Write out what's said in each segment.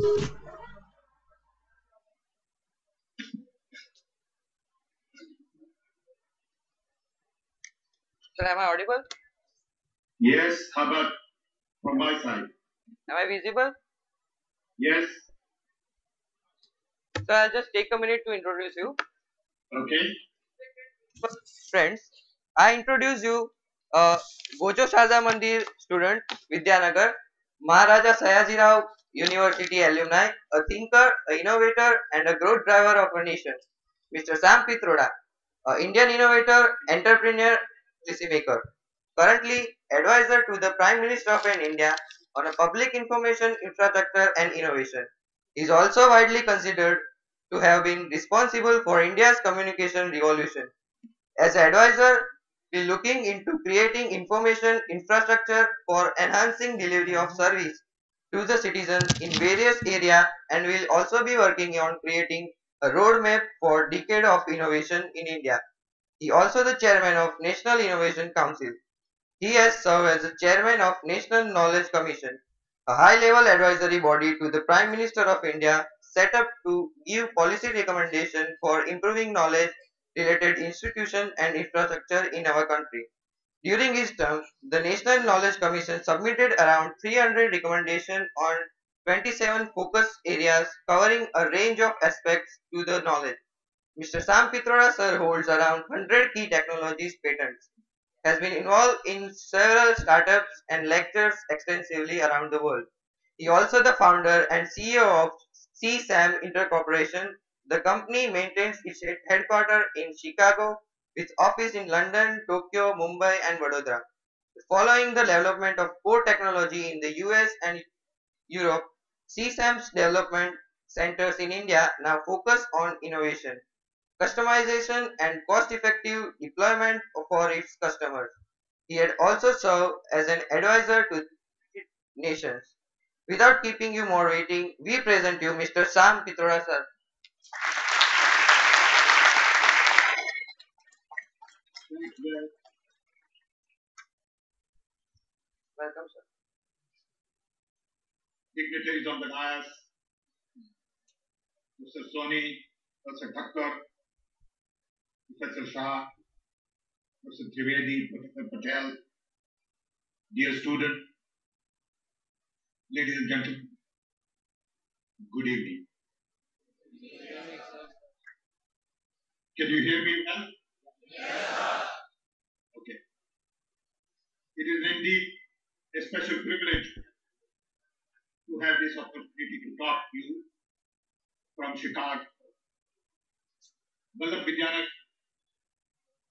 Sir, am I audible? Yes, how about from my side? Am I visible? Yes, So I'll just take a minute to introduce you. okay. Friends, I introduce you Gojo Shaja Mandir student, Vidyanagar, Maharaja Sayajirao University alumni, a thinker, an innovator, and a growth driver of a nation. Mr. Sam Pitroda, Indian innovator, entrepreneur, policymaker. Currently advisor to the Prime Minister of India on a public information infrastructure and innovation. He is also widely considered to have been responsible for India's communication revolution. As advisor, we looking into creating information infrastructure for enhancing delivery of service to the citizens in various areas and will also be working on creating a roadmap for decade of innovation in India. He also the chairman of National Innovation Council. He has served as the chairman of National Knowledge Commission, a high-level advisory body to the Prime Minister of India set up to give policy recommendation for improving knowledge related institution and infrastructure in our country. During his term, the National Knowledge Commission submitted around 300 recommendations on 27 focus areas covering a range of aspects to the knowledge. Mr. Sam Pitroda sir holds around 100 key technologies patents, has been involved in several startups and lectures extensively around the world. He also the founder and CEO of CSAM Intercorporation. The company maintains its headquarters in Chicago with office in London, Tokyo, Mumbai and Vadodara. Following the development of core technology in the US and Europe, CSAM's development centers in India now focus on innovation, customization and cost-effective deployment for its customers. He had also served as an advisor to nations. Without keeping you more waiting, we present you Mr. Sam Pitroda sir. Thank you. Welcome, sir. Dignitaries on the dais, Mr. Soni, Professor Thakkar, Professor Shah, Mr. Trivedi, Professor Patel, dear student, ladies and gentlemen, good evening. Can you hear me well? Okay. It is indeed a special privilege to have this opportunity to talk to you from Chicago. Vallabh Vidyanagar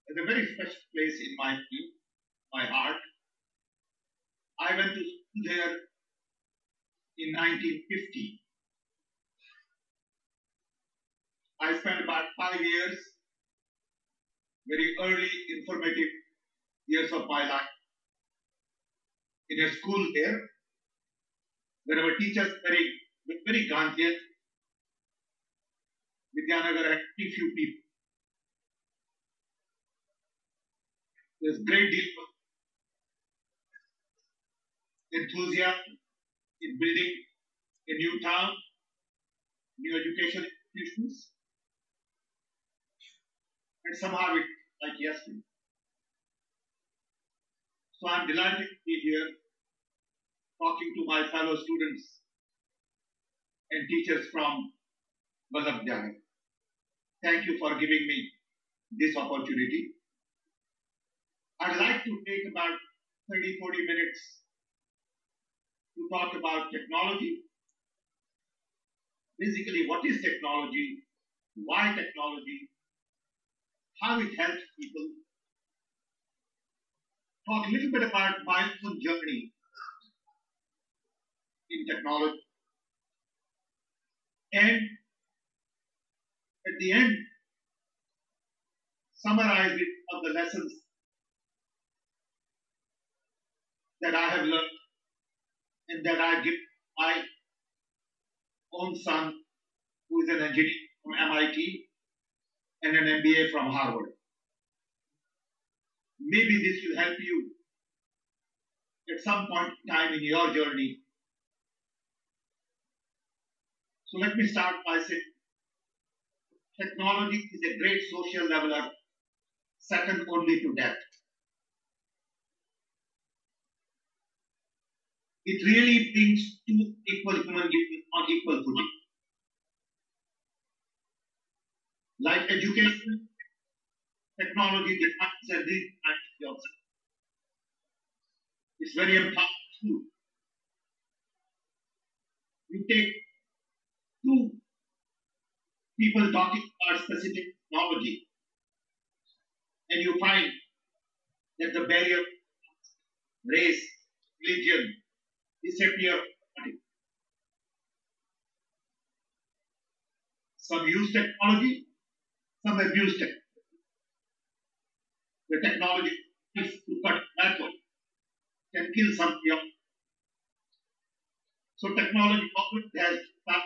is a very special place in my heart. I went to school there in 1950. I spent about 5 years, very early informative years of my life, in a school there, where our teachers very Gandhian. Vidyanagar had very few people. There's great deal of enthusiasm in building a new town, new education institutions, and somehow it's like yesterday. So I'm delighted to be here talking to my fellow students and teachers from Vallabh Vidyanagar. Thank you for giving me this opportunity. I'd like to take about 30-40 minutes to talk about technology. Basically, what is technology? Why technology? How it helps people. Talk a little bit about my own journey in technology. And at the end, summarize it of the lessons that I have learned and that I give my own son, who is an engineer from MIT and an MBA from Harvard. Maybe this will help you at some point in time in your journey So let me start by saying technology is a great social leveler, second only to death. It really brings two equal human beings on equal footing. Like education, technology defines and redefines yourself. It's very important too. You take two people talking about specific technology, and you find that the barrier, race, religion disappear. Some use technology, some abuse technology. The technology is to cut backward, can kill somebody else. So technology always has that,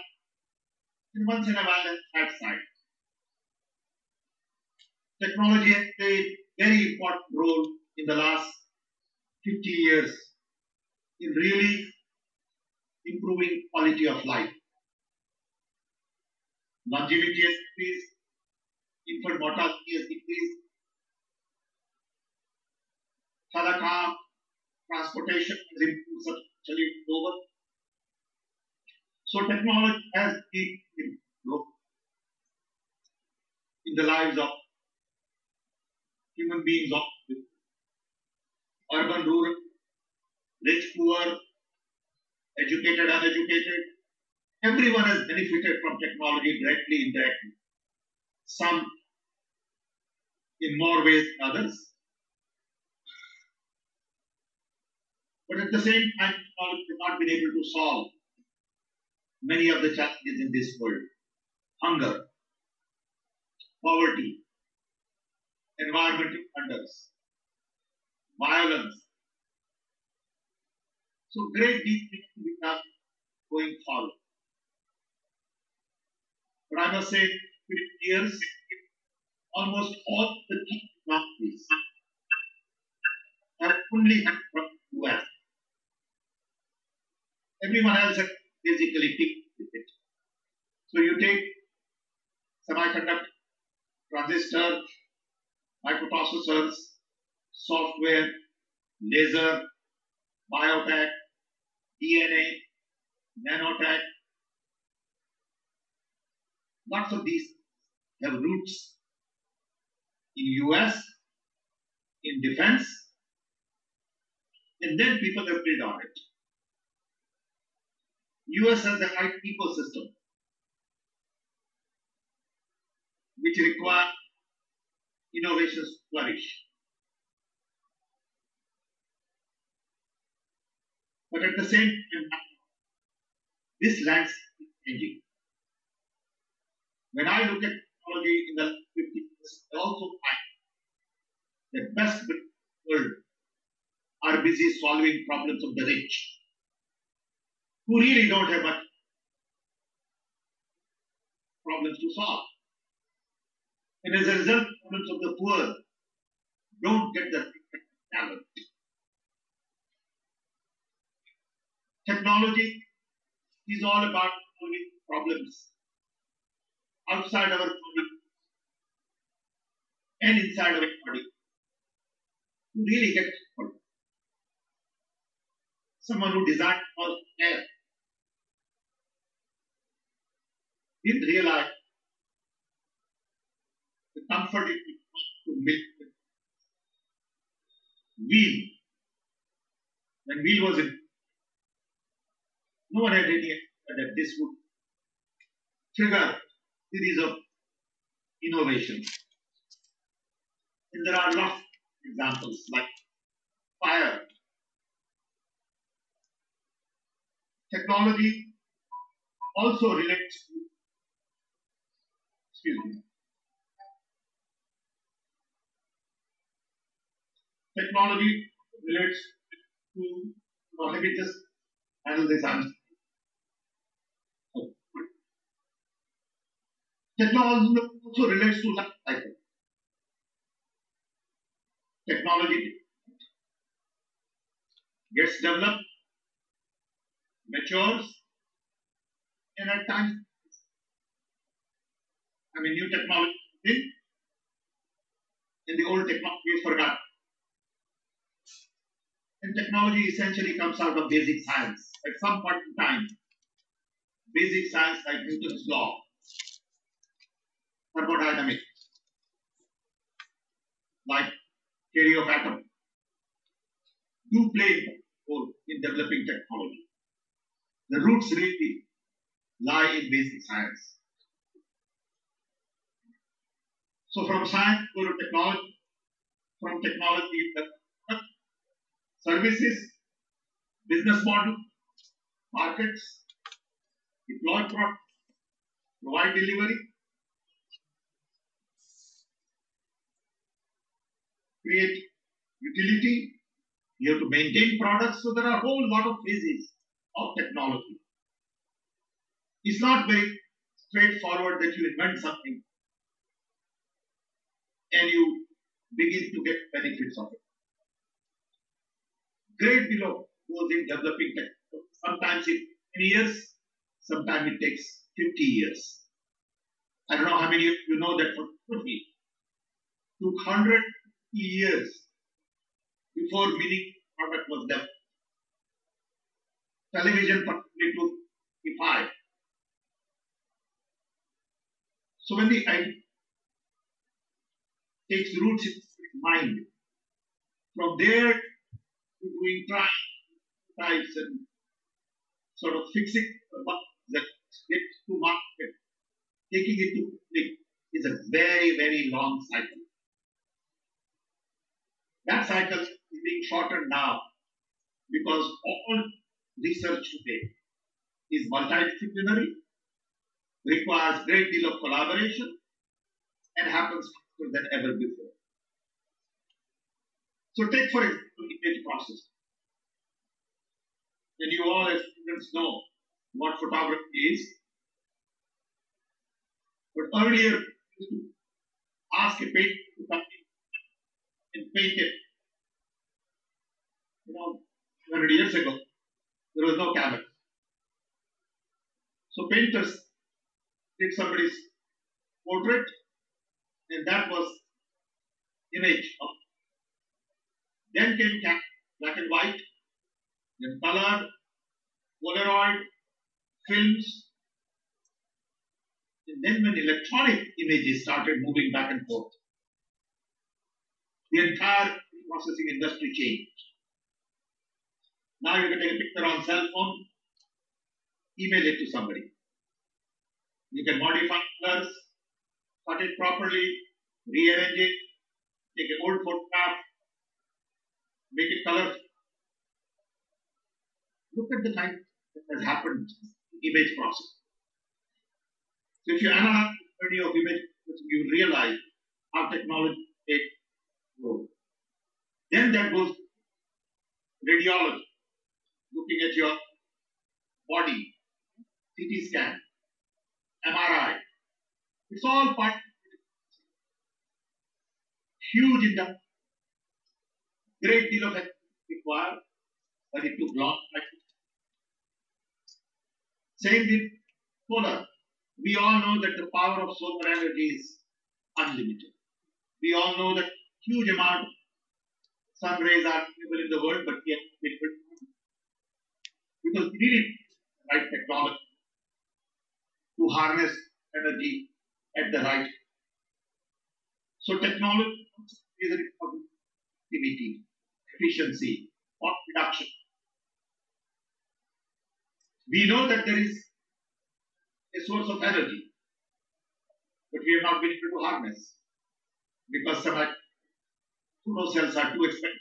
and once in a while has that side. Technology has played a very important role in the last 50 years in really improving quality of life. Longevity has increased, infant mortality has decreased, telecom, transportation has improved substantially over. So technology has been improved in the lives of human beings of urban, rural, rich, poor, educated, uneducated. Everyone has benefited from technology directly, indirectly. Some in more ways than others. But at the same time, technology has not been able to solve many of the challenges in this world. Hunger, poverty, environmental wonders, violence. So great deep things to be done going forward. But I must say, 50 years, almost all the key technologies have only come from the US. Everyone else has basically picked with it. So you take semiconductor, transistor, microprocessors, software, laser, biotech, DNA, nanotech. Lots of these have roots in US, in defense, and then people have built on it. US has the right ecosystem, which require innovations to flourish. But at the same time, this landscape is changing. When I look at technology in the last 50 years, I also find that best in the world are busy solving problems of the rich, who really don't have much problems to solve. And as a result, problems of the poor don't get the talent. Technology is all about solving problems outside our body and inside our body to really get support. Someone who designed all air didn't realize the comfort it was to make wheel. When wheel was in, no one had any idea that this would trigger a series of innovations. And there are lots of examples like fire. Technology also relates to, excuse me, technology relates to, let me just handle this answer. Technology also relates to life cycle. Technology gets developed, matures, and at times I mean, new technology in the old technology is forgotten. And technology essentially comes out of basic science. At some point in time, basic science like Newton's law, thermodynamics, like theory of atom, do play a role in developing technology. The roots really lie in basic science. So from science go to technology, from technology to services, business model, markets, deploy product, provide delivery, create utility. You have to maintain products. So there are a whole lot of phases of technology. It's not very straightforward that you invent something and you begin to get benefits of it. Great deal of goes in developing tech. Sometimes it 10 years, sometimes it takes 50 years. I don't know how many of you know that for photography took 100 years before winning product was developed. Television probably took 55. So when the idea takes roots in mind, from there to doing types and sort of fixing the bugs that get to market, taking it to public is a very, very long cycle. That cycle is being shortened now because all research today is multidisciplinary, requires great deal of collaboration, and happens faster than ever before. So take for example image processing. And you all as students know what photography is. But earlier, you used to ask a painter to come in and paint it. 100 years ago, there was no camera. So painters did somebody's portrait, and that was image of. Then came black and white, then color, Polaroid, films. And then when electronic images started moving back and forth, the entire processing industry changed. Now you can take a picture on cell phone, email it to somebody. You can modify colors, cut it properly, rearrange it, take an old photograph, make it colorful. Look at the time that has happened in image processing. So if you analyze the journey of image processing, you realize how technology takes role. Then that goes radiology, looking at your body, CT scan, MRI. It's all part huge in the great deal of effort required, but it took long time. Same with solar. We all know that the power of solar energy is unlimited. We all know that huge amount of sun rays are available in the world, but yet because we need the right technology to harness energy at the right. So technology is an important activity, efficiency, cost reduction. We know that there is a source of energy, but we have not been able to harness because some photo cells are too expensive.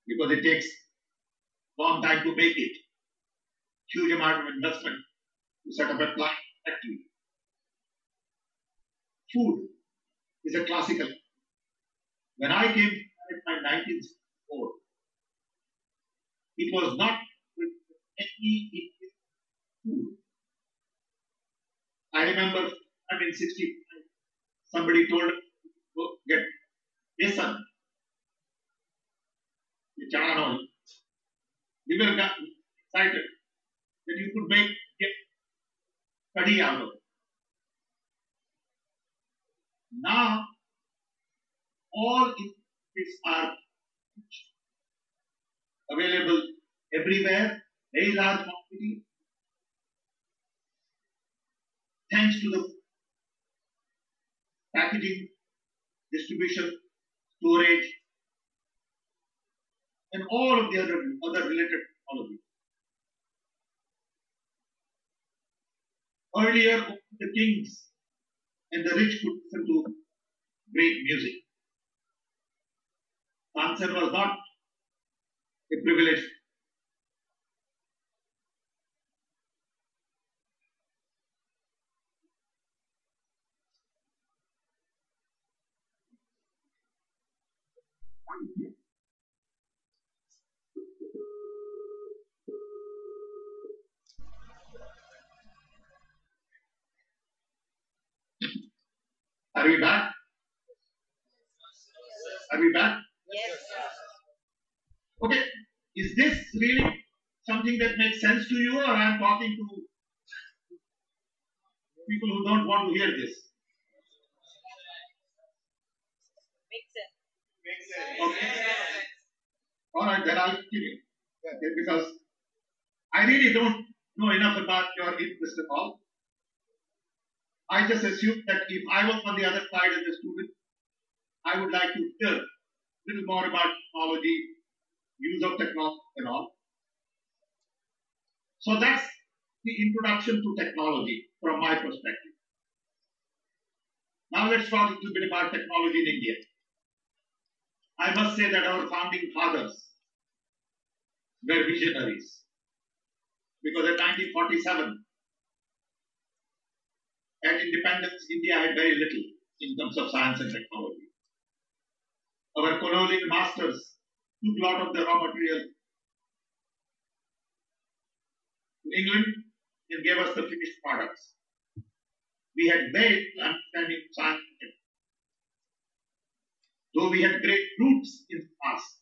Because it takes long time to make it. Huge amount of investment to set up a plant factory. Food is a classical. When I came in my 1964, it was not with any food. I remember in 65, somebody told us to go get besan. We were excited that you could make curry out of it. Now, all inputs are available everywhere, very large quantity, thanks to the packaging, distribution, storage, and all of the other related technology. Earlier, the kings and the rich could listen to great music. Answer was not a privilege. Are we back? Are we back? Yes. Okay. Is this really something that makes sense to you, or I'm talking to people who don't want to hear this? Makes sense. Okay. All right, then I'll continue. Because I really don't know enough about your interest at all. I just assumed that if I was on the other side as a student, I would like to hear a little more about technology, use of technology and all. So that's the introduction to technology from my perspective. Now let's talk a little bit about technology in India. I must say that our founding fathers were visionaries, because in 1947, at independence, India had very little in terms of science and technology. Our colonial masters took a lot of the raw material to England and gave us the finished products. We had very little understanding of science. Though we had great roots in the past,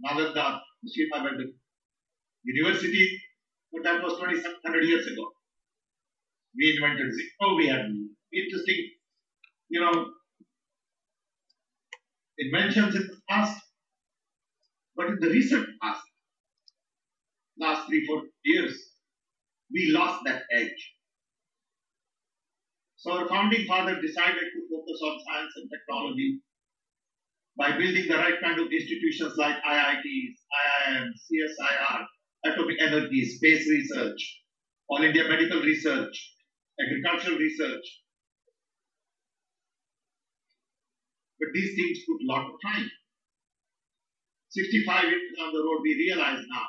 Nalanda, Hiroshima were the universities, but that was 2,700 years ago. We invented zero. We had interesting, inventions in the past, but in the recent past, last 3-4 years, we lost that edge. So our founding father decided to focus on science and technology by building the right kind of institutions like IITs, IIMs, CSIR, atomic energy, space research, All India medical research, agricultural research. But these things took a lot of time. 65 years down the road, we realize now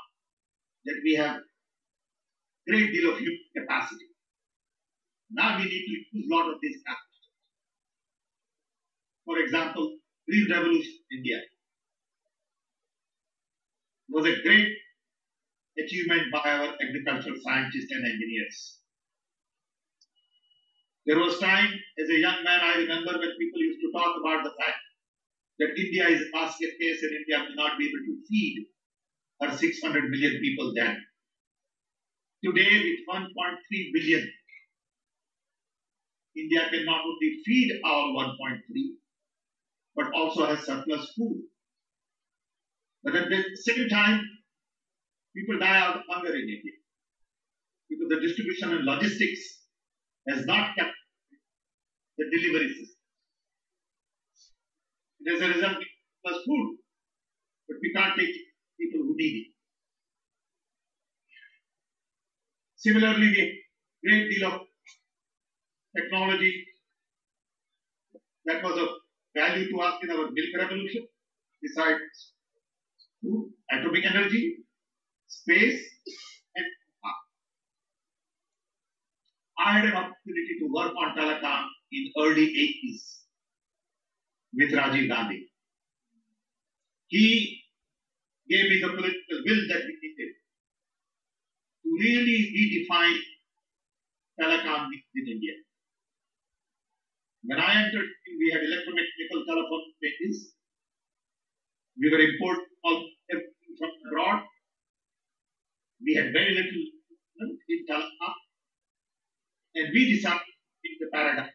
that we have a great deal of human capacity. Now we need to use a lot of these capacity. For example, Green Revolution in India was a great achievement by our agricultural scientists and engineers. There was time, as a young man, I remember when people used to talk about the fact that India is a basket case and India will not be able to feed her 600 million people then. Today, with 1.3 billion, India can not only feed all 1.3, but also has surplus food. But at the same time, people die out of hunger in India because the distribution and logistics has not kept the delivery system. And as a result, we have surplus food, but we can't take people who need it. Similarly, we have a great deal of technology that was of value to us in our milk revolution, besides food, atomic energy, space, and power. I had an opportunity to work on telecom in early 80s with Rajiv Gandhi. He gave me the political will that we needed to really redefine telecom in India. When I entered, we had electromechanical telephone pages. We were importing everything from abroad. We had very little in telecom. And we decided to change the paradigm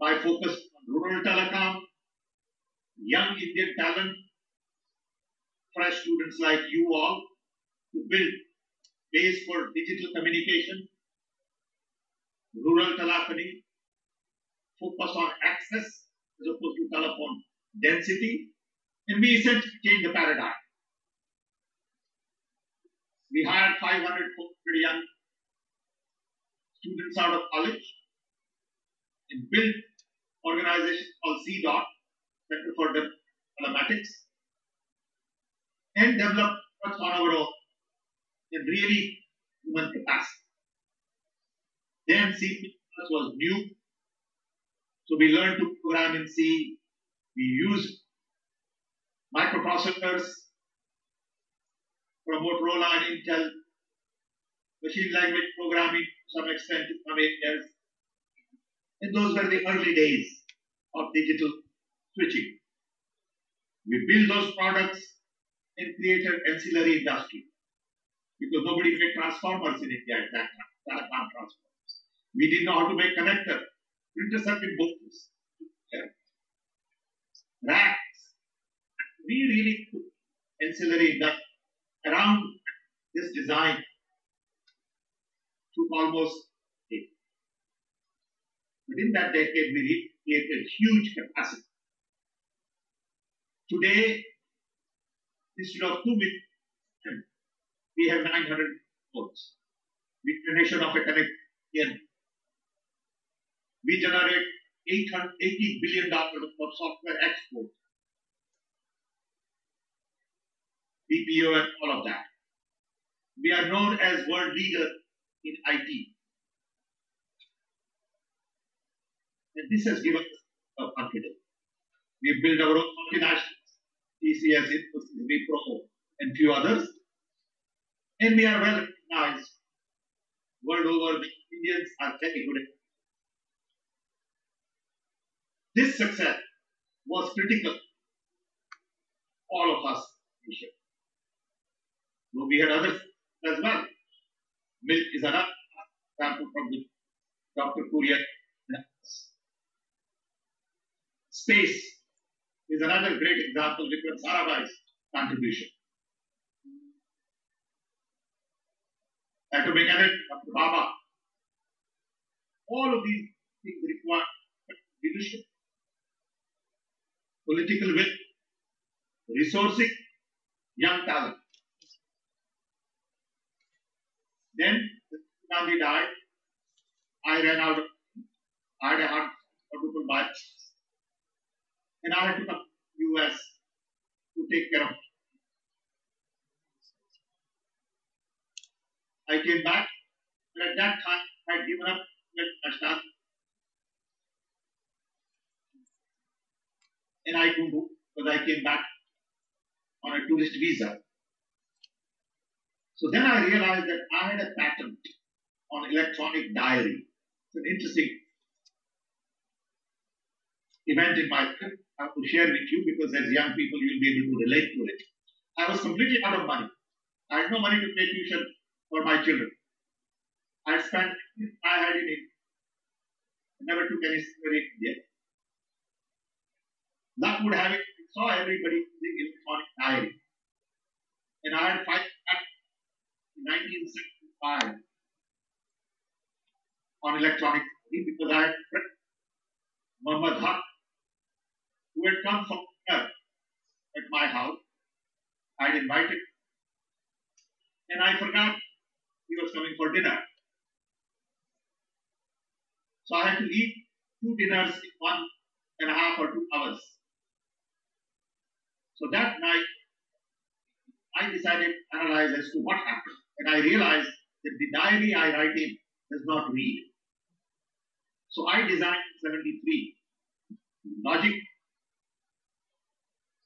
I focused on rural telecom, young Indian talent, fresh students like you all, to build base for digital communication, rural telephony, focus on access as opposed to telephone density, and we essentially changed the paradigm. We hired 500 young students out of college and built organization called CDOT, Center for Telematics, and developed products on our own in really human capacity. Then C++ was new, so we learned to program in C. We used microprocessors from Motorola and Intel, machine language programming to some extent in some areas. And those were the early days of digital switching. We built those products and created ancillary industry because nobody made transformers in India at that time, telecom transformers. We didn't know how to make connector, printer circuit boards, racks. We really took ancillary industry around this design took almost a decade. But in that decade, we created huge capacity. Today, instead of 2 million, we have 900 nodes. With the nation of a connectivity, we generate $80 billion of software export, BPO and all of that. We are known as world leader in IT. And this has given us confidence. We built our own multinationals, TCS, Infosys, Wipro, and few others. And we are well recognized world over. The Indians are very good at it. This success was critical. All of us. Though we had others as well. Milk is another example from the Dr. Korea. Space is another great example, Vikram Sarabhai's contribution. Atomic energy, Dr. Baba. All of these things require leadership, political will, resourcing, young talent. Then Gandhi died. I ran out of, I had a hard quadruple bypass. And I had to come to the US to take care of it. I came back, and at that time I had given up nationality. And I couldn't do because I came back on a tourist visa. So then I realized that I had a patent on electronic diary. It's an interesting event in my life. I have to share with you because as young people you'll be able to relate to it. I was completely out of money. I had no money to pay tuition for my children. I spent I had in it. I never took any salary in India. Luck would have it, I saw everybody using electronic diary. And I had 5 in 1975 on electronic diary because I had Muhammad Haq, who had come from here at my house. I had invited, and I forgot he was coming for dinner. So I had to eat 2 dinners in 1.5 or 2 hours. So that night, I decided to analyze as to what happened. And I realized that the diary I write in does not read. So I designed in 73 logic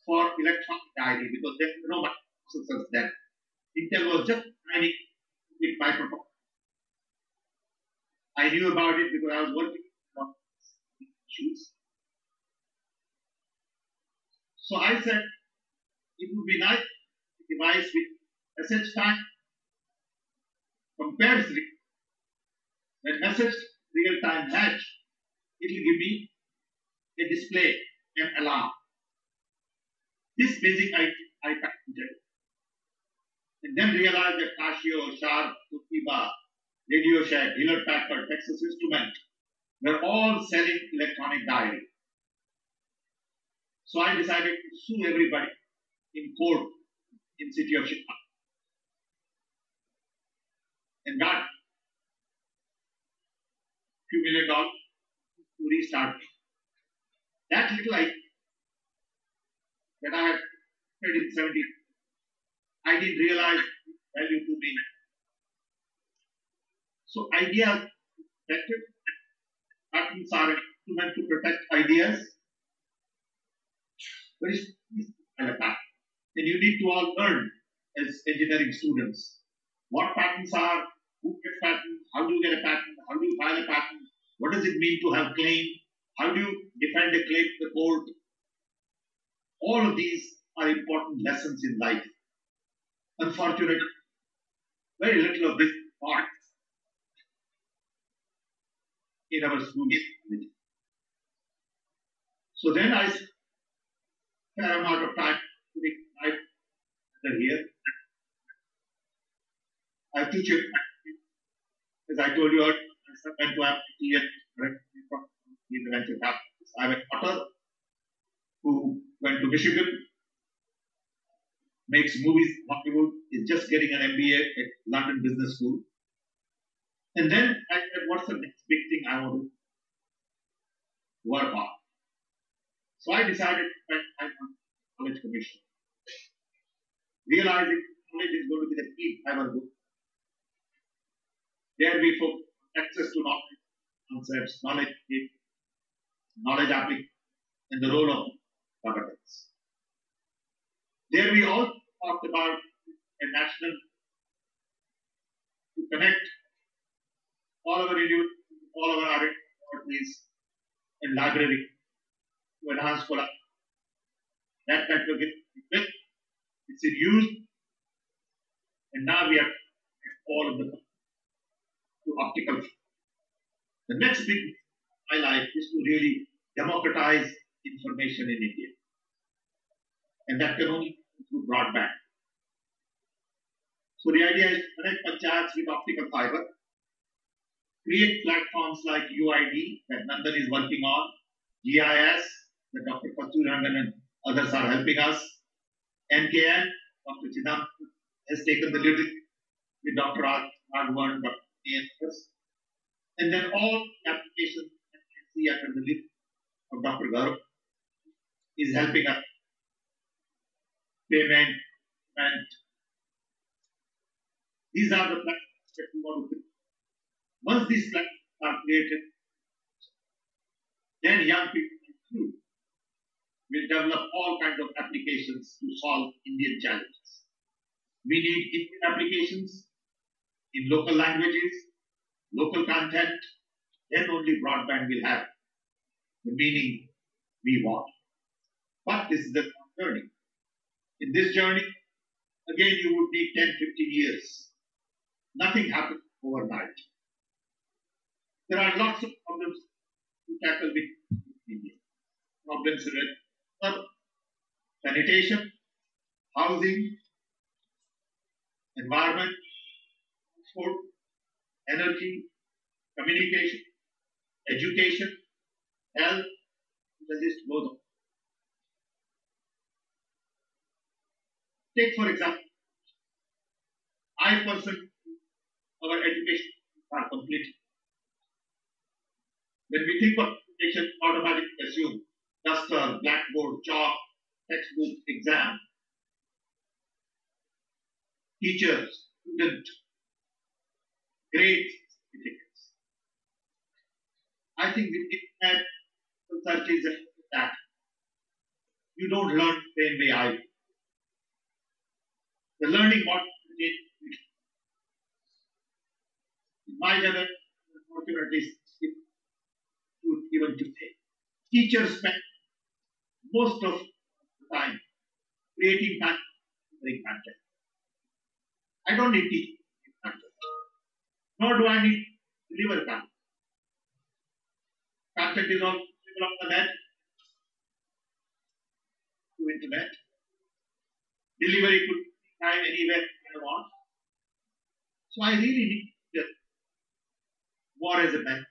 for electronic diary because there were no microprocessors then. Intel was just designing with microprocessors. I knew about it because I was working on issues. So I said, it would be nice to device with message time compares when message real time match, it will give me a display, an alarm. This basic I patented, and then realized that Casio, Sharp, Toshiba, Radio Shack, Hewlett Packard, Texas Instrument were all selling electronic diary. So I decided to sue everybody in court in city of Chicago and got few $1 million to restart it. That little idea that I had made in 70, I didn't realize value to me. So ideas protected. Patents are meant to protect ideas. But it's a patent. And you need to all learn as engineering students what patents are, who gets patents, how do you get a patent, how do you file a patent, what does it mean to have claim, how do you defend a claim to the court. All of these are important lessons in life. Unfortunately, very little of this part in our schools. So then I spent a fair amount of time here. I teach it, as I told you earlier, I went to MIT and from the venture capitalist. I have a daughter who went to Michigan, makes movies in Hollywood, is just getting an MBA at London Business School. And then I said, what's the next big thing I want to work on? So I decided to spend time on College Commission, realizing knowledge is going to be the key driver. There we focus on access to knowledge, concepts, knowledge application, and the role of governance. There we also talked about a national to connect all of our universities, all of our authorities and library to enhance collaboration. That network is built, it's in use, and now we have all of the to optical. The next big highlight is to really democratize information in India. And that can only come through broadband. So the idea is to connect panchayats with optical fiber, create platforms like UID that Nandan is working on, GIS that Dr. Pasturangan and others are helping us, NKN, Dr. Chidam has taken the lead with Dr. Raghavan, Dr. ANS, and then all applications that you see under the lead of Dr. Gaurav is helping us. Payment, and these are the platforms that we want to build. Once these platforms are created, then young people like you will develop all kinds of applications to solve Indian challenges. We need Indian applications in local languages, local content, then only broadband will have the meaning we want. But this is the journey. In this journey, again, you would need 10, 15 years. Nothing happens overnight. There are lots of problems to tackle with India. Problems related to sanitation, housing, environment, transport, energy, communication, education, health, the list goes on. Take, for example, I personally, our education are complete. When we think of education, automatically assume duster, blackboard, chalk, textbook, exam, teachers, student, grades, certificates. I think we need that research is that you don't learn the same way I do. The learning model in my generation, unfortunately, even today, teachers spend most of the time creating content. I don't need teaching content, nor do I need to deliver content. Content is all on the net. to internet, delivery to time anywhere I want. So I really need to get more as a man.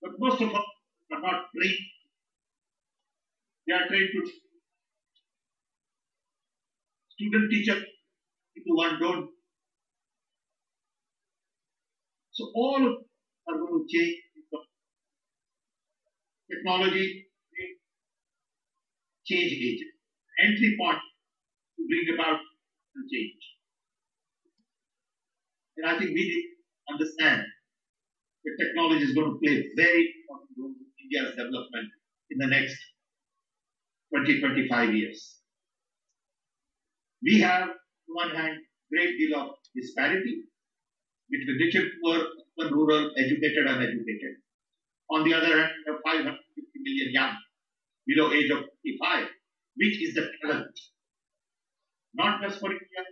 But most of us are not trained. They are trained to student teacher into one don't. So all are going to change. Technology change agent. Entry point to bring about change. And I think we need to understand that technology is going to play a very important role in India's development in the next 20-25 years. We have, on one hand, great deal of disparity between rich and poor, urban, rural, educated, uneducated. On the other hand, we have 550 million young below age of 55, which is the talent, not just for India,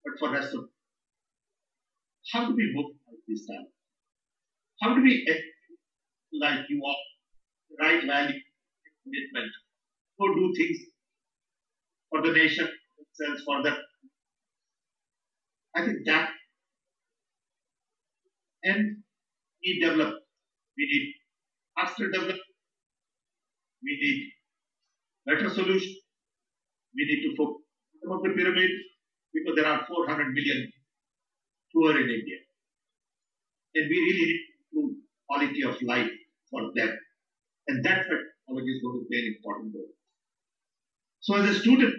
but for rest of the world. How do we mobilize this talent? How do we, like you are, right value, commitment, go do things for the nation itself, for the, I think that, and we develop, we need faster development, we need better solution, we need to focus on some of the pyramid, because there are 400 million poor in India. And we really need to improve quality of life for them. And that's what technology is going to play an important role. So as a student,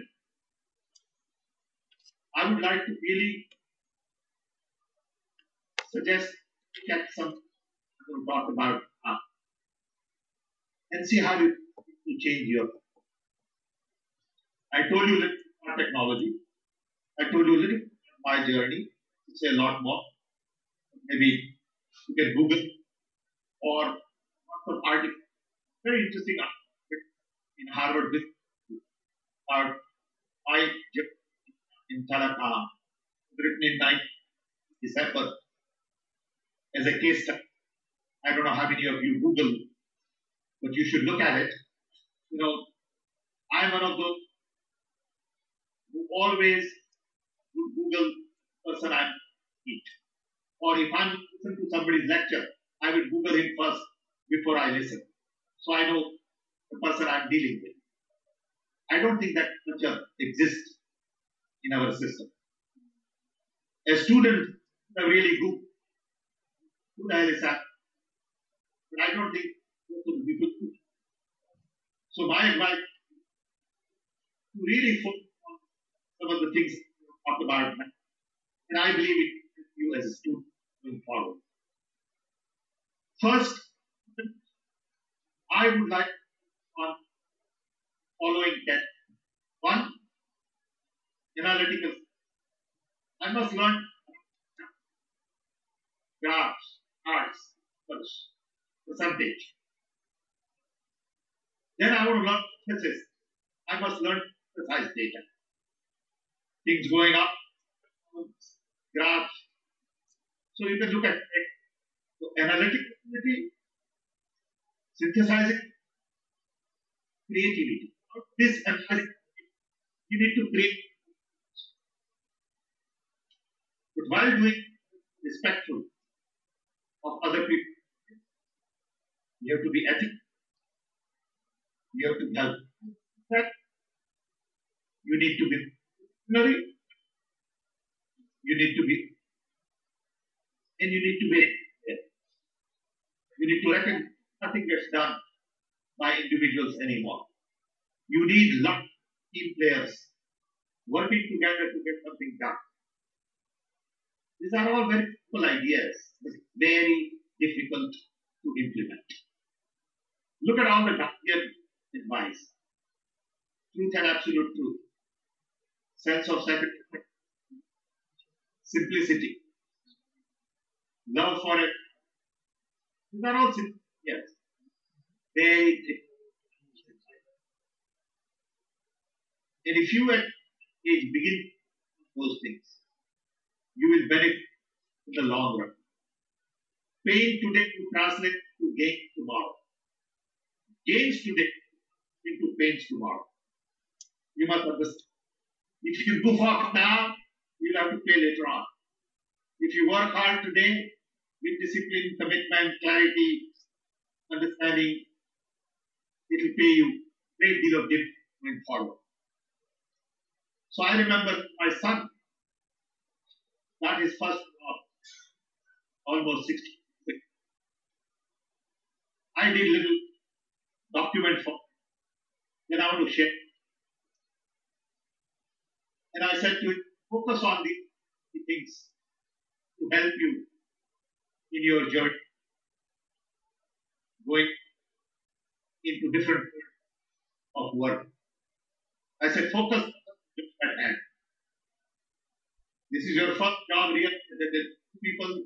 I would like to really suggest get some to talk about and see how you change your. I told you a little about technology. I told you a little about my journey. To say a lot more. Maybe you can Google or some article. Very interesting article in Harvard about my journey in telecom, written in 9 December as a case study. I don't know how many of you Google, but you should look at it. You know, I'm one of those who always would Google person I meet. Or if I'm listening to somebody's lecture, I will Google him first before I listen. So I know the person I'm dealing with. I don't think that culture exists in our system. A student is really good. Who the hell is that? But I don't think most of the people do. So my advice to really focus on some of the things we talked about, and I believe it will you as a student going forward. First, I would like on following that. One, analytical. I must learn graphs, charts, first, percentage. Then I want to learn statistics. I must learn precise data. Things going up, graphs. So you can look at it. So analytic ability, synthesizing, creativity. This analytic, you need to create. But while doing respectful of other people, you have to be ethical. You have to help. That you need to be visionary. You need to be, and you need to be. You need to recognize nothing gets done by individuals anymore. You need lot of team players working together to get something done. These are all very simple ideas, but very difficult to implement. Look at all the Gandhian advice. Truth and absolute truth. Sense of sacrifice. Simplicity. Love for it. These are all simple. Yes. Very difficult. And if you at age begin those things, you will benefit in the long run. Pain today to translate to gain tomorrow. Gains today into pains tomorrow. You must understand. If you goof off now, you'll have to pay later on. If you work hard today with discipline, commitment, clarity, understanding, it will pay you a great deal of gift going forward. So I remember my son got his first job almost 60. I did little document for him. Then I want to share. And I said to him, focus on the things to help you in your journey, going into different fields of work. I said, focus at hand. This is your first job, really. The people,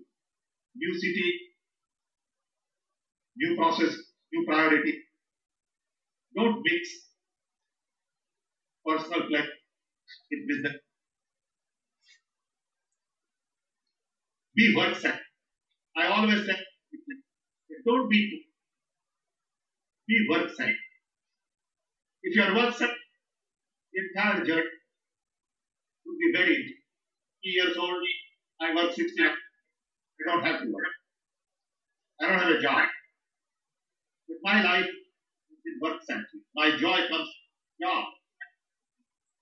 new city, new process, new priority. Don't mix personal pleasure with business. Be work centered. I always say, don't be work centered. If you are work centered, the entire journey would be very interesting. 3 years old, I work 60 hours. I don't have to work. I don't have a job. But my life is work centered. My joy comes from job.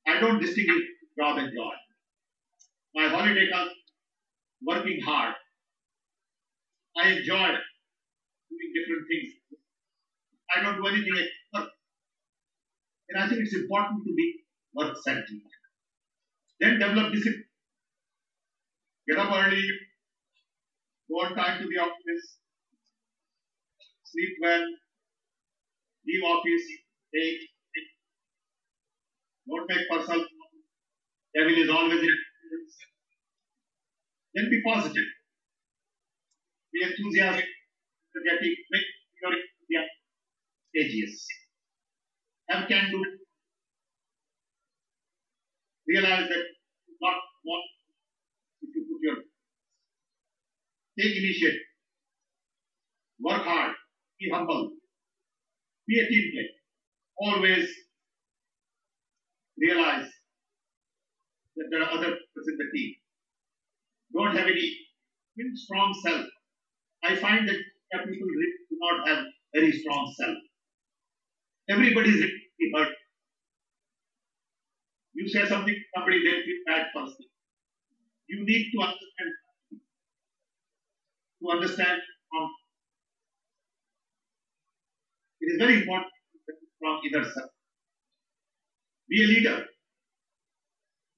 I don't distinguish job and joy. My holiday comes working hard. I enjoy doing different things. I don't do anything except work. And I think it's important to be work centered. Then develop discipline. Get up early, go on time to the office, sleep well, leave office, take. Don't make personal. Devil is always in. Then be positive. Be enthusiastic, energetic, make your contagious. Have can do. Realize that not what if you put your take initiative, work hard, be humble, be a team player. Always realize that there are other people in the team. Don't have any strong self. I find that people really do not have very strong self. Everybody is really hurt. You say something to somebody, they feel bad first. You need to understand. It is very important from inner self. Be a leader.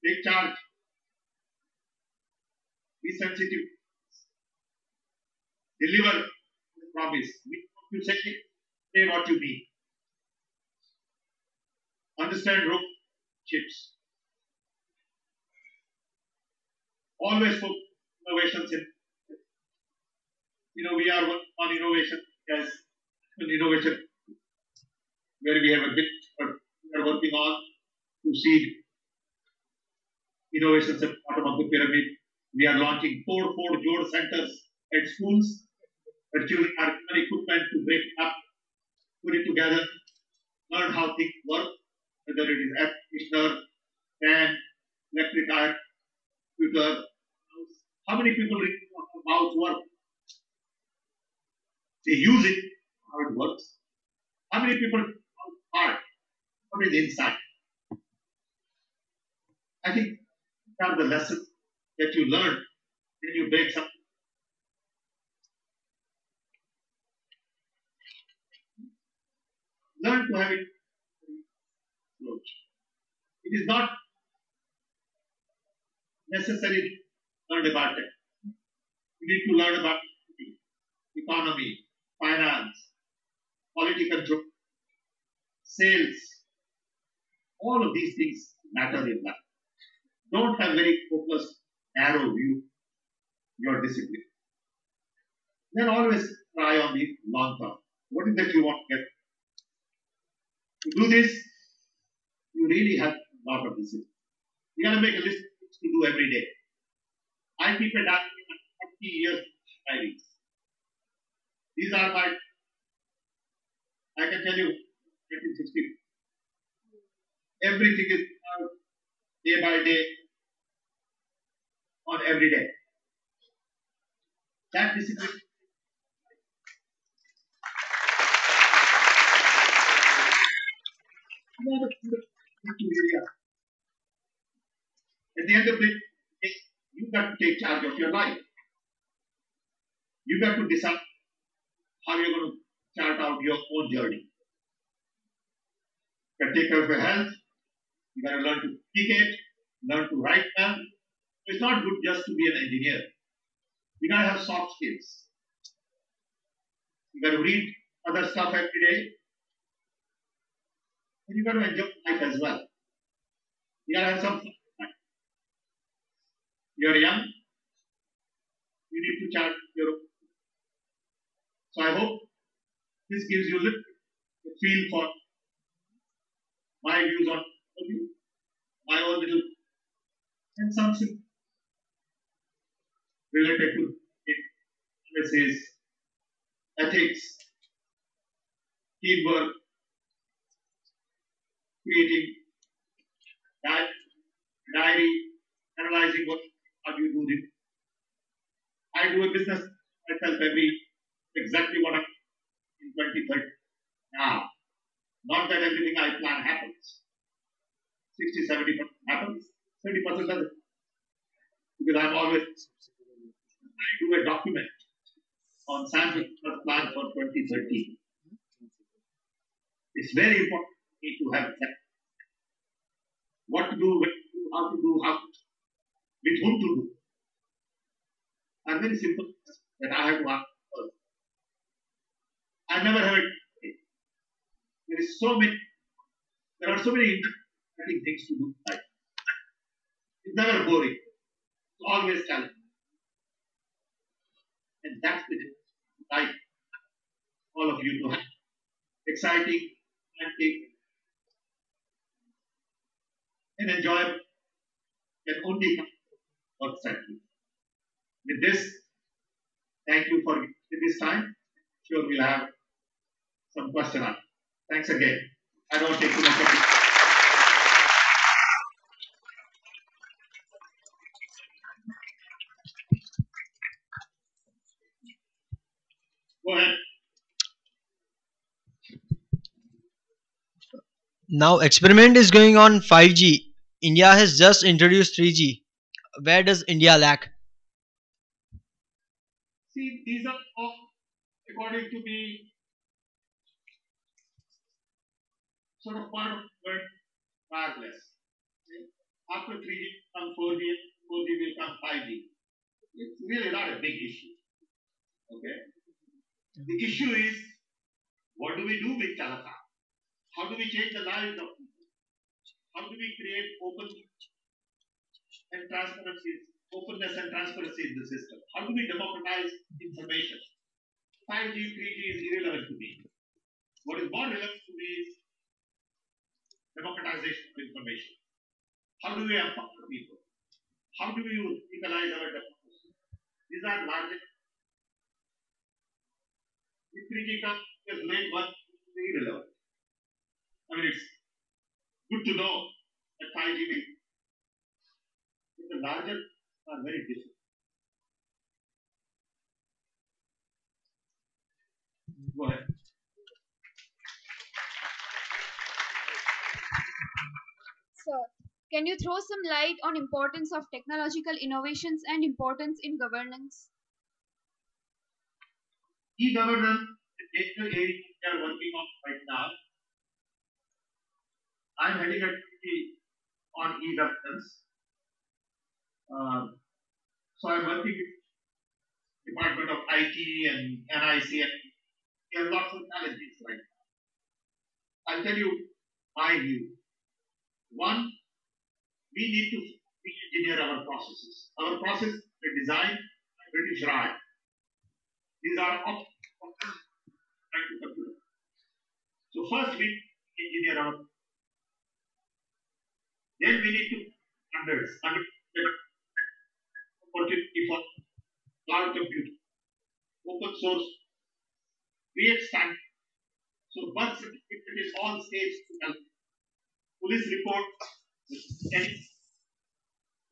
Take charge. Be sensitive. Deliver the promise. Mean what you say what you mean. Understand relationships. Always focus on innovations. We are working on innovation as an innovation where we have a bit, but we are working on to seed innovations at the bottom of the pyramid. We are launching 4 Jode centers at schools where children are given equipment to break it up, put it together, learn how things work, whether it is air conditioner, fan, electric iron, computer, mouse. How many people really know how mouse work? They use it, how it works. How many people know part? What is inside? I think these are the lessons that you learn when you break something. Learn to have it approach. It is not necessary to learn about it. You need to learn about economy, finance, quality control, sales. All of these things matter in life. Don't have very focused, narrow view, your discipline. Then always try on the long term. What is that you want to get? To do this, you really have a lot of discipline. You got to make a list of things to do every day. I keep a diary of 40 years diaries. These are my, I can tell you, 1960. Everything is day by day on every day. That discipline. At the end of the day, you got to take charge of your life. You got to decide how you're going to chart out your own journey. You got to take care of your health. You got to learn to communicate, learn to write well. It's not good just to be an engineer. You got to have soft skills. You got to read other stuff every day. And you got to enjoy life as well. You got to have some fun. You're young. You need to chart your own. So I hope this gives you a little feel for my views on my own little and something related to analysis, ethics, teamwork, creating diary, analyzing what how do you do this. I do a business myself exactly what I in 2030. Now, not that everything I plan happens. 60-70% happens, 30% doesn't. Because I'm always I do a document on Sam's plan for 2030. It's very important for me to have that. What to do, when to do, how to do, with whom to do. And very simple that I have to ask first. I never heard there are so many interesting things to do. Right? It's never boring. It's always challenging. And that's the life all of you to have. Exciting, and enjoyable can only come work central. With this, thank you for this time. Sure, we'll have some question answer. Thanks again. I don't take too much of it. Go ahead. Now experiment is going on 5G. India has just introduced 3G. Where does India lack? See, these are all, according to me, sort of part of the word wireless. Okay? After 3G come 4G, 4G will come 5G. It's really not a big issue. Okay? The issue is, what do we do with telecom? How do we change the lives of people? How do we create openness and transparency in the system? How do we democratize information? 5G, 3G is irrelevant to me. What is more relevant to me is democratization of information. How do we empower people? How do we legalize our democracy? These are largely. If 3G comes as late one, it's irrelevant. I mean, it's good to know that 5G will. But the larger are very different. Go ahead. Sir, can you throw some light on importance of technological innovations and importance in governance? E-governance, the national area we are working on right now. I'm heading a committee on e-governance. So I'm working with Department of IT and NIC, and there are lots of challenges right now. I'll tell you my view. One, we need to re-engineer our processes. Our processes are designed by British Raj. These are trying to computer. So first we engineer our. Then we need to understand opportunity for cloud computing, open source, create standards. So birth certificate is all states to help. police report and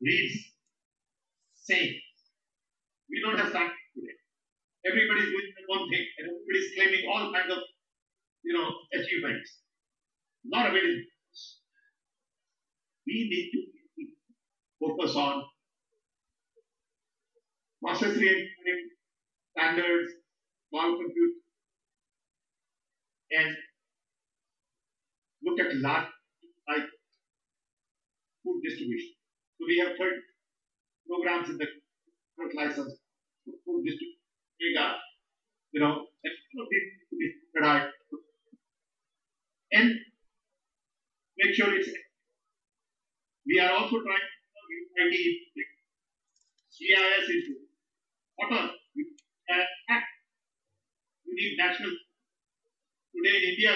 reads saying we don't have time today. Everybody's doing their own thing and everybody's claiming all kinds of achievements. Not available. We need to focus on process reengineering, standards, cloud compute, and look at large like food distribution. So we have 30 programs in the license, food distribution, mega, and all of these to be standardized and make sure it's. We are also trying to ID GIS into water. You need national. Today in India,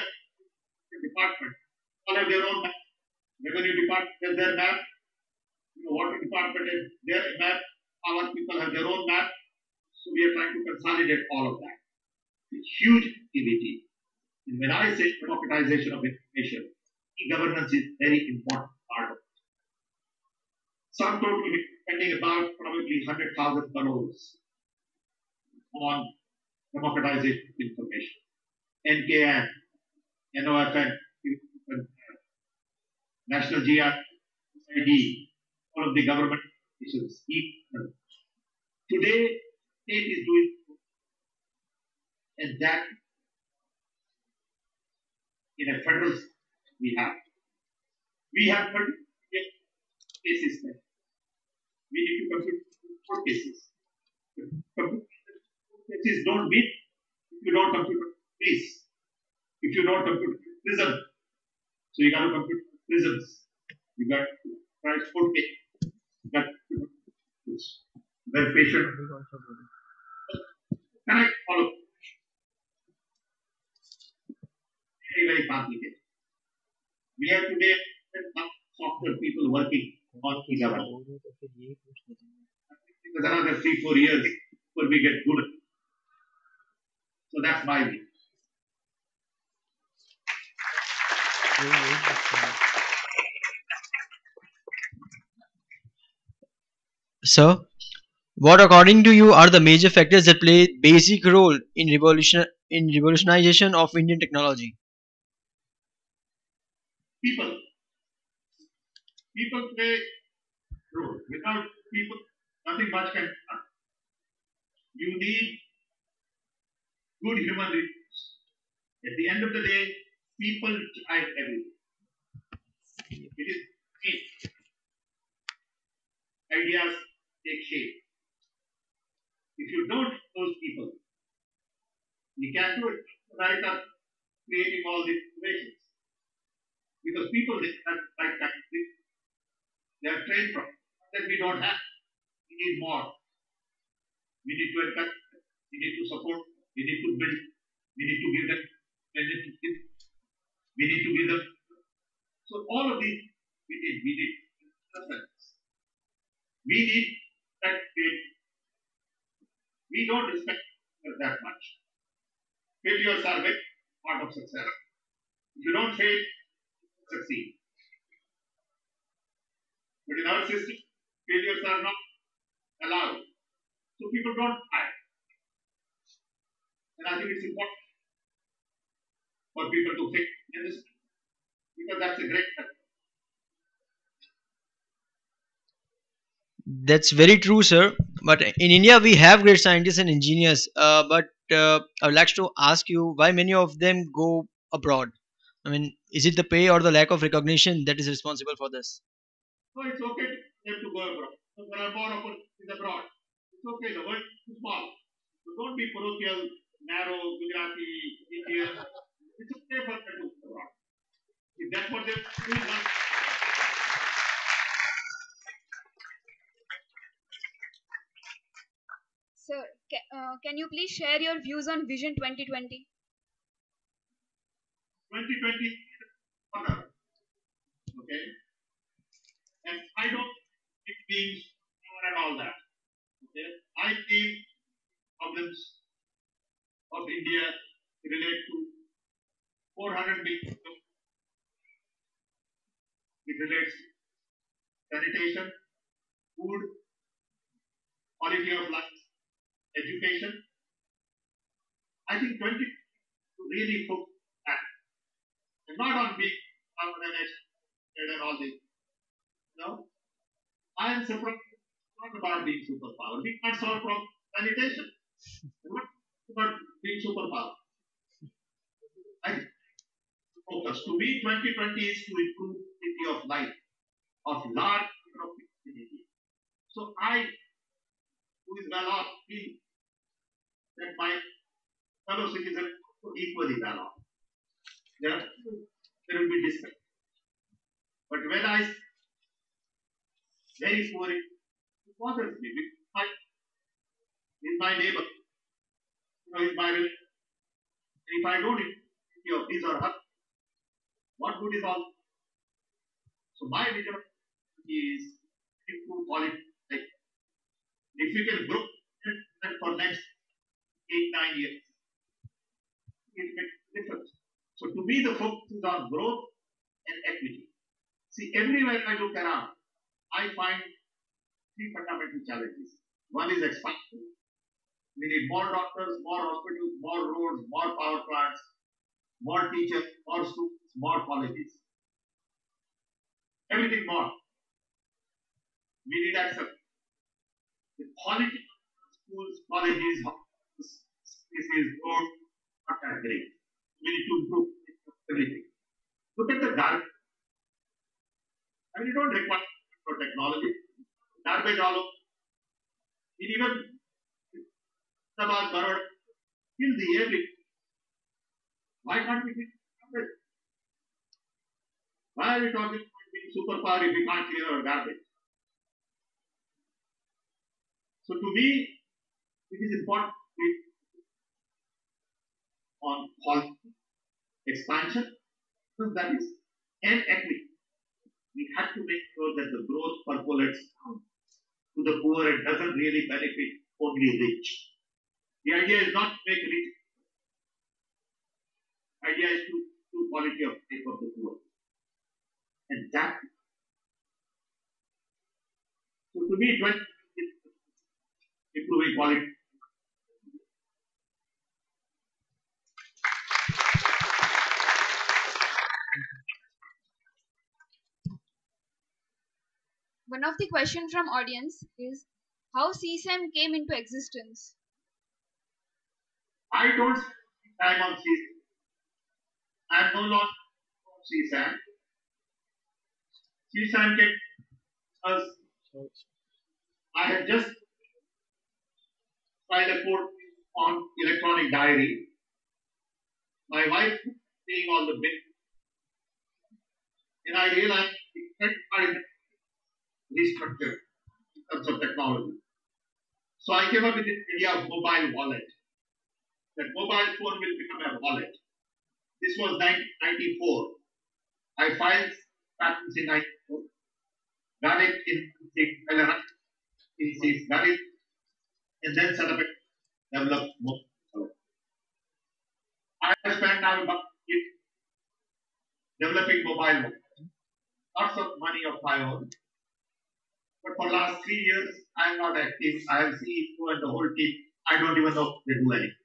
department all have their own map. Revenue department has their map. Water department has their map. Our people have their own map. So we are trying to consolidate all of that. It's huge activity. And when I say democratization of information, e-governance is very important part of it. Some total will be spending about probably 100,000 crores on democratization of information. NKN, NOFN, National GRID, all of the government institutions. Today, state is doing, and that in a federal we have. We have 30 cases there. We need to compute 4 cases. Cases don't meet if you don't compute case. If you don't compute prism, so you got to compute prisms. You got to try 4 cases. You got to then patient. Connect all of it. Very, very complicated. We have today software people working on e-government. Because another 3-4 years before we get good. So that's my view. So, what according to you are the major factors that play basic role in revolutionization of Indian technology? People. People play role. Without people, nothing much can be done. You need good human resources. At the end of the day, people drive everything. It is me. Ideas take shape. If you don't have those people, you can't do it. America creating all these innovations. Because people they have right kind of thing. They are trained from. That we don't have. We need more. We need to encourage them. We need to support them. We need to build. We need to give them. We need to give them. So all of these we need. We need that faith. We don't respect that much. Failures are big part of success. If you don't fail, you don't succeed. But in our system, failures are not allowed. So people don't try. And I think it's important for people to think in this because that's a great step. That's very true, sir. But in India, we have great scientists and engineers. But I would like to ask you why many of them go abroad. I mean, is it the pay or the lack of recognition that is responsible for this? So it's okay for them to go abroad. So there are more opportunities abroad. It's okay, the world is too small. So don't be parochial, narrow, Gujarati, Indian. It's okay for them to go abroad. If that's what they're doing, not. Sir, can you please share your views on Vision 2020? 2020 order. Okay? And I don't think being and all that. Okay? I think problems of India relate to 400 million It relates to sanitation, food, quality of life, education. I think 20 to really focus on that. And not on being organized and all this. No, I am surprised. Not about being superpower. We can't solve problem sanitation. Not about being superpower. I focus. To me, 2020 is to improve quality of life of large number of people. So I, who is well off, feel that my fellow citizens are equally well off. There will be discussion. But when I very poor, it bothers me. Because he's my neighbor, he's my relative. If I don't take of his or her, what good is all? So my vision is improve quality. Like, if we can grow for next 8-9 years, it makes a difference. So to me, the focus is on growth and equity. See, everywhere I look around, I find three fundamental challenges. One is expansion. We need more doctors, more hospitals, more roads, more power plants, more teachers, more students, more colleges. Everything more. We need access. The quality of schools, colleges, hospitals, spaces, roads, not that great. We need to improve everything. Look at the garbage. I mean, you don't require for technology. Garbage all over. It even Sabah, Baroda, fill the air with. Why can't we get garbage? Why are we talking about being superpower if we can't clear our garbage? So to me, it is important on quality, expansion, so that is, and equity. We have to make sure that the growth percolates down to the poor and doesn't really benefit only rich. The idea is not to make rich. The idea is to improve quality of life of the poor. And that, so to me, 20 is improving quality. One of the questions from audience is how CSAM came into existence. I don't spend time on CSAM. I am no longer on CSAM. CSAM came because I had just filed a court on electronic diary. My wife paying all the bills, and I realized the credit card restructured in terms of technology. So I came up with the idea of mobile wallet. That mobile phone will become a wallet. This was 1994. I filed patents in 94. Got it in 6, got it, and then set up a developed mobile wallet. I have spent now about developing mobile wallet. Lots of money of my own. But for last 3 years, I am not active. I have CEO and the whole team. I don't even know if they do anything.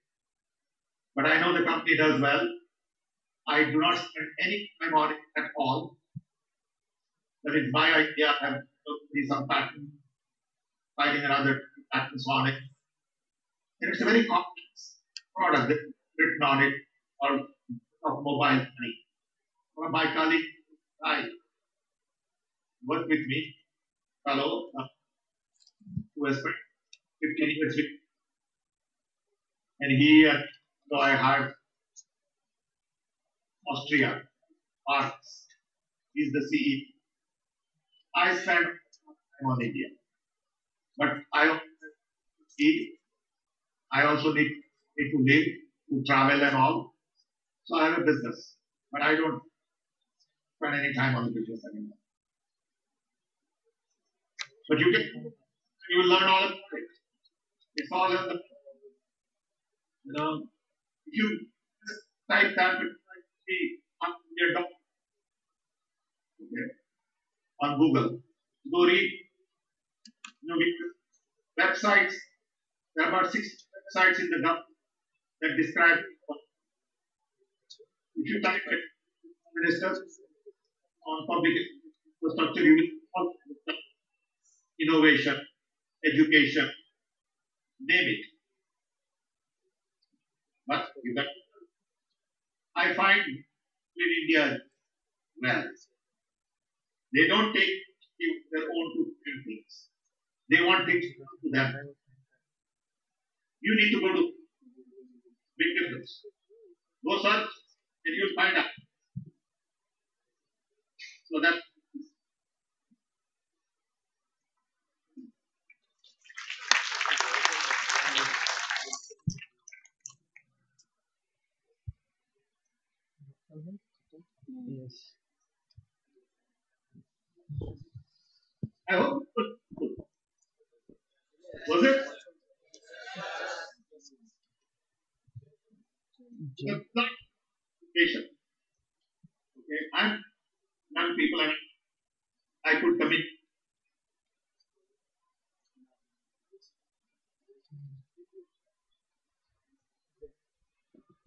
But I know the company does well. I do not spend any time on it at all. But it's my idea. I have some patent, filing another patents on it. And it's a very complex product that's written on it, or of mobile money. One of my colleagues, I work with me, fellow, who has spent 15 years with me. And he, so I had Austria, Marx, he's the CEO. I spend time on India. But I also need to live, to travel and all. So I have a business. But I don't spend any time on the business anymore. But you will learn all about it. It's all in the, if you type that, see, your dog. Okay. on Google. Go read websites. There are about 6 websites in the government that describe. If you type minister on public infrastructure, you will find innovation, education, name it. But I find in India, well, they don't take their own to things. They want things to come to them. You need to go to big difference. Go search and you'll find out. So that Yes. I hope was it? It's not education. Okay, I'm young people and I could commit.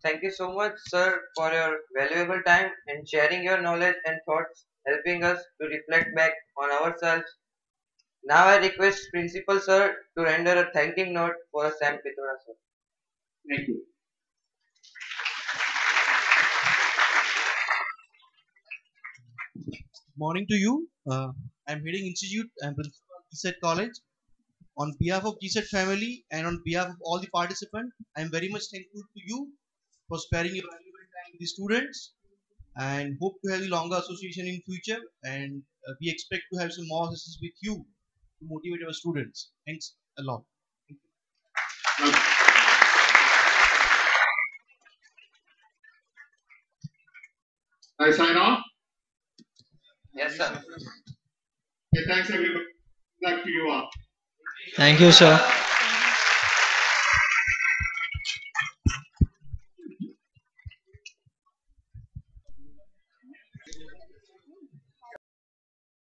Thank you so much, sir, for your valuable time and sharing your knowledge and thoughts, helping us to reflect back on ourselves. Now I request Principal Sir to render a thanking note for Sam Pitroda sir. Thank you. Morning to you. I'm heading Institute. I'm principal of GCET College. On behalf of GCET family and on behalf of all the participants, I'm very much thankful to you for sparing your valuable time with the students and hope to have a longer association in future. And we expect to have some more sessions with you to motivate our students. Thanks a lot. I sign off. Yes, sir. Okay, thanks everybody. Back to you all. Thank you, sir.